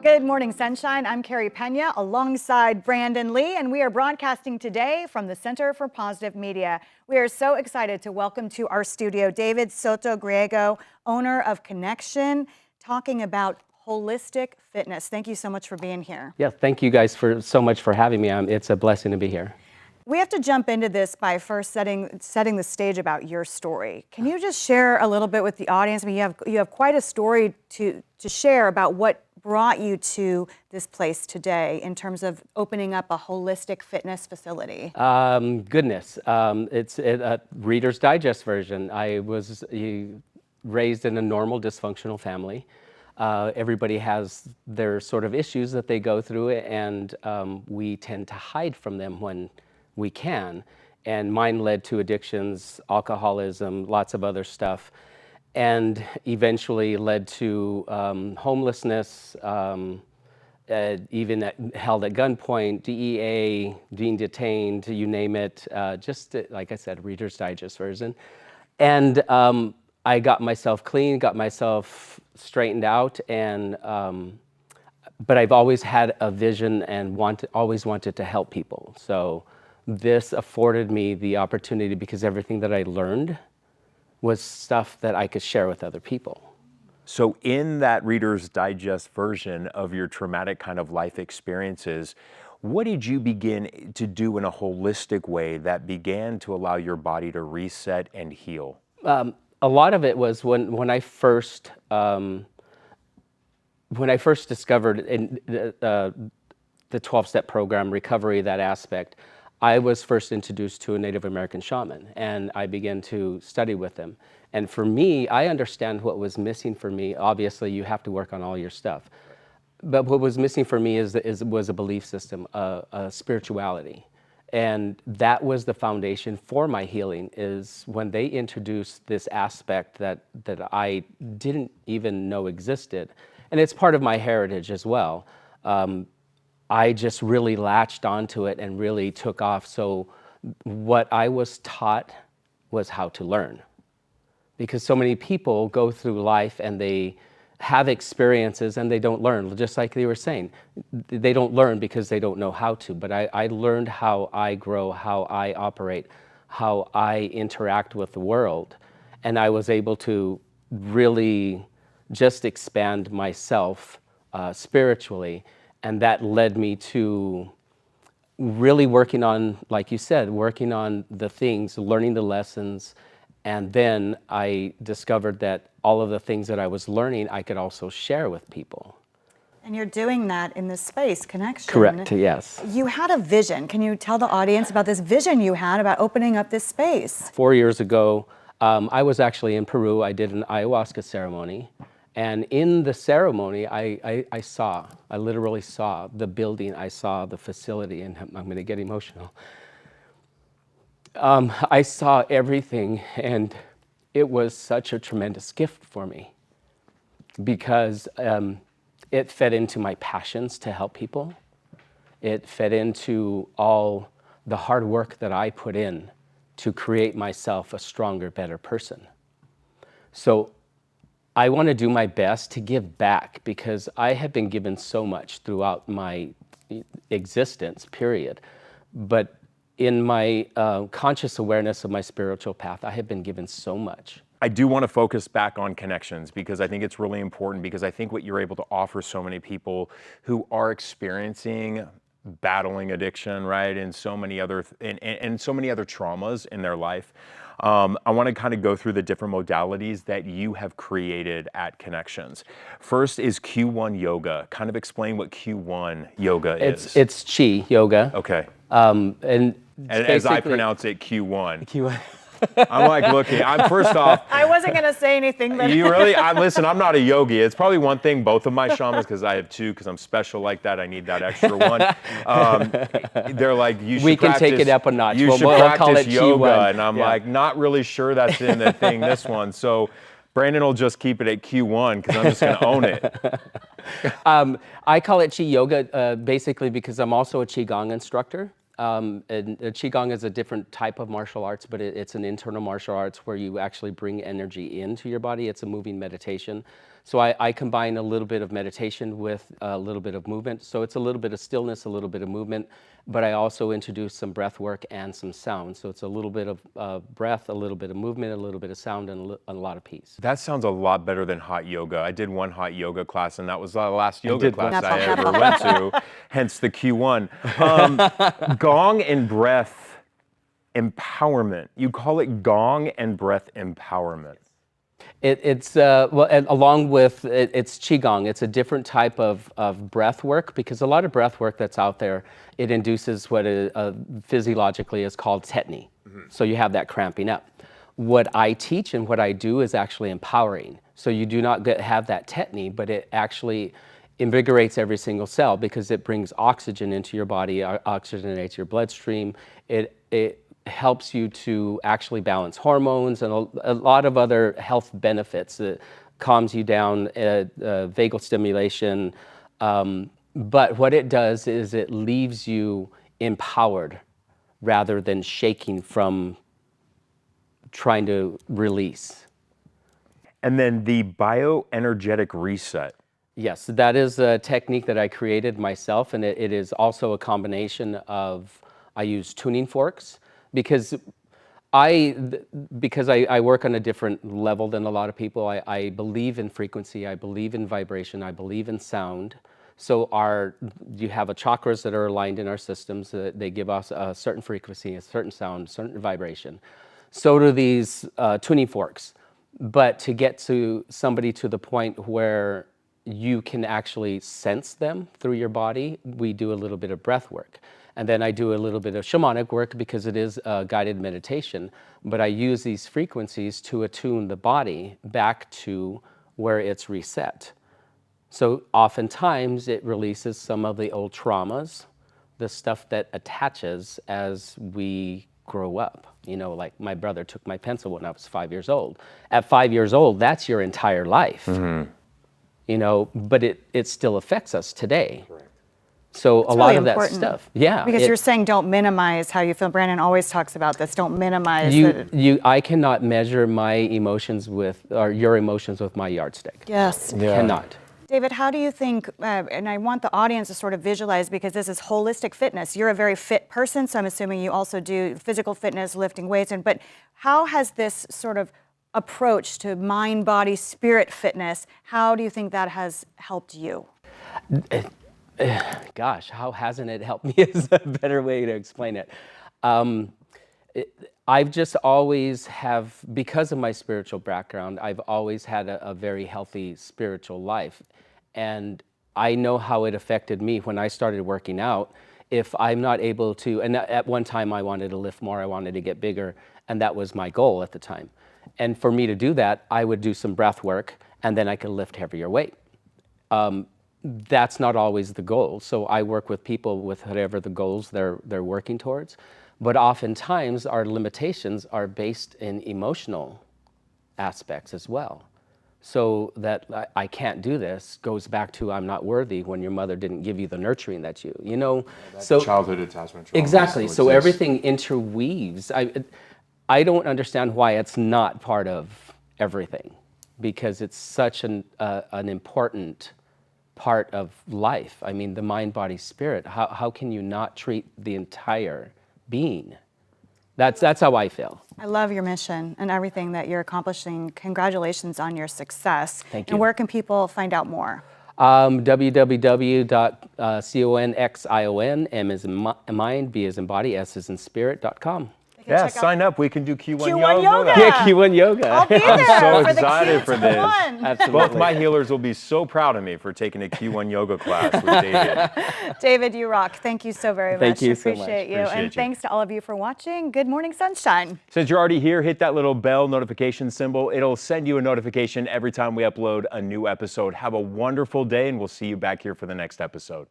Good morning, Sunshine. I'm Carey Pena alongside Brandon Lee, and we are broadcasting today from the Center for Positive Media. We are so excited to welcome to our studio David Soto-Griego, owner of ConXion, talking about holistic fitness. Thank you so much for being here. Yeah, thank you guys so much for having me. It's a blessing to be here. We have to jump into this by first setting the stage about your story. Can you just share a little bit with the audience? I mean, you have quite a story to share about what brought you to this place today in terms of opening up a holistic fitness facility. It's a Reader's Digest version. I was raised in a normal dysfunctional family. Everybody has their sort of issues that they go through, and we tend to hide from them when we can. And mine led to addictions, alcoholism, lots of other stuff, and eventually led to homelessness, even held at gunpoint, DEA, being detained, you name it, just like I said, Reader's Digest version. And I got myself clean, got myself straightened out, and but I've always had a vision and always wanted to help people. So this afforded me the opportunity, because everything that I learned was stuff that I could share with other people. So in that Reader's Digest version of your traumatic kind of life experiences, what did you begin to do in a holistic way that began to allow your body to reset and heal? A lot of it was when I first discovered in the 12-step program, recovery, that aspect. I was first introduced to a Native American shaman, and I began to study with them. And for me, I understand what was missing for me. Obviously, you have to work on all your stuff. But what was missing for me was a belief system, a spirituality. And that was the foundation for my healing, is when they introduced this aspect that I didn't even know existed. And it's part of my heritage as well. I just really latched onto it and really took off. So what I was taught was how to learn. Because so many people go through life and they have experiences and they don't learn, just like they were saying. They don't learn because they don't know how to. But I learned how I grow, how I operate, how I interact with the world. And I was able to really just expand myself spiritually. And that led me to really working on, like you said, working on the things, learning the lessons. And then I discovered that all of the things that I was learning, I could also share with people. And you're doing that in this space, ConXion. Correct, yes. You had a vision. Can you tell the audience about this vision you had about opening up this space? 4 years ago, I was actually in Peru. I did an ayahuasca ceremony. And in the ceremony, I literally saw the building, I saw the facility, and I'm going to get emotional. I saw everything, and it was such a tremendous gift for me, because it fed into my passions to help people. It fed into all the hard work that I put in to create myself a stronger, better person. So I want to do my best to give back, because I have been given so much throughout my existence, period. But in my conscious awareness of my spiritual path, I have been given so much. I do want to focus back on connections, because I think it's really important, because I think what you're able to offer so many people who are experiencing battling addiction, right, and so many other and so many other traumas in their life. I want to kind of go through the different modalities that you have created at ConXion. First is Q1 yoga. Kind of explain what Q1 yoga is. It's chi yoga. Okay. And as I pronounce it, Q1. Q1. I'm like looking. I'm first off. I wasn't going to say anything, but You really? Listen, I'm not a yogi. It's probably one thing both of my shamans, because I have two, because I'm special like that. I need that extra one. They're like, you should We can practice, take it up a notch. You We'll should call practice it yoga, Q1. and I'm Yeah. like, not really sure that's in the thing. This one. So Brandon will just keep it at Q1, because I'm just going to own it. I call it Chi Yoga basically because I'm also a Qigong instructor. And Qigong is a different type of martial arts, but it's an internal martial arts where you actually bring energy into your body. It's a moving meditation. So I combine a little bit of meditation with a little bit of movement. So it's a little bit of stillness, a little bit of movement, but I also introduce some breath work and some sound. So it's a little bit of breath, a little bit of movement, a little bit of sound, and a lot of peace. That sounds a lot better than hot yoga. I did one hot yoga class, and that was the last yoga class one. I ever went to, hence the Q1. Gong and breath empowerment. You call it gong and breath empowerment. It's well, and along with it's Qigong. It's a different type of breath work, because a lot of breath work that's out there, it induces what physiologically is called tetany. So you have that cramping up. What I teach and what I do is actually empowering. So you do not have that tetany, but it actually invigorates every single cell, because it brings oxygen into your body, oxygenates your bloodstream. It helps you to actually balance hormones and a lot of other health benefits. It calms you down, vagal stimulation. But what it does is it leaves you empowered rather than shaking from trying to release. And then the bioenergetic reset. Yes, that is a technique that I created myself, and it is also a combination of, I use tuning forks, because I work on a different level than a lot of people. I believe in frequency, I believe in vibration, I believe in sound. So you have chakras that are aligned in our systems. They give us a certain frequency, a certain sound, a certain vibration. So do these tuning forks. But to get to somebody to the point where you can actually sense them through your body, we do a little bit of breath work. And then I do a little bit of shamanic work, because it is a guided meditation. But I use these frequencies to attune the body back to where it's reset. So oftentimes it releases some of the old traumas, the stuff that attaches as we grow up. You know, like my brother took my pencil when I was 5 years old. At 5 years old, that's your entire life. You know, but it still affects us today. Right. So That's a lot really of that important. stuff, yeah. Because you're saying don't minimize how you feel. Brandon always talks about this. Don't minimize. I cannot measure my emotions or your emotions with my yardstick. Yes. Yeah. Cannot. David, how do you think, and I want the audience to sort of visualize, because this is holistic fitness. You're a very fit person, so I'm assuming you also do physical fitness, lifting weights, but how has this sort of approach to mind, body, spirit fitness, how do you think that has helped you? Gosh, how hasn't it helped me is a better way to explain it. I've just always because of my spiritual background, I've always had a very healthy spiritual life. And I know how it affected me when I started working out. If I'm not able to, and at one time I wanted to lift more, I wanted to get bigger, and that was my goal at the time. And for me to do that, I would do some breath work, and then I could lift heavier weight. That's not always the goal. So I work with people with whatever the goals they're working towards. But oftentimes our limitations are based in emotional aspects as well. So that I can't do this goes back to I'm not worthy when your mother didn't give you the nurturing that you know. So childhood attachment trauma. Exactly. So everything interweaves. I don't understand why it's not part of everything, because it's such an important part of life. I mean, the mind, body, spirit. How can you not treat the entire being? That's how I feel. I love your mission and everything that you're accomplishing. Congratulations on your success. Thank you. And where can people find out more? www.conxion, M as in mind, B as in body, S as in spirit.com. Yeah, sign up. We can do Q1 Q1 yoga. Yeah, Q1 yoga. I'll be there. I'm so for the excited for this. Q1. Absolutely. Both my healers will be so proud of me for taking a Q1 yoga class with David. David, you rock. Thank you so very much. Thank you so much. Appreciate you. Appreciate And you. thanks to all of you for watching. Good morning, sunshine. Since you're already here, hit that little bell notification symbol. It'll send you a notification every time we upload a new episode. Have a wonderful day, and we'll see you back here for the next episode.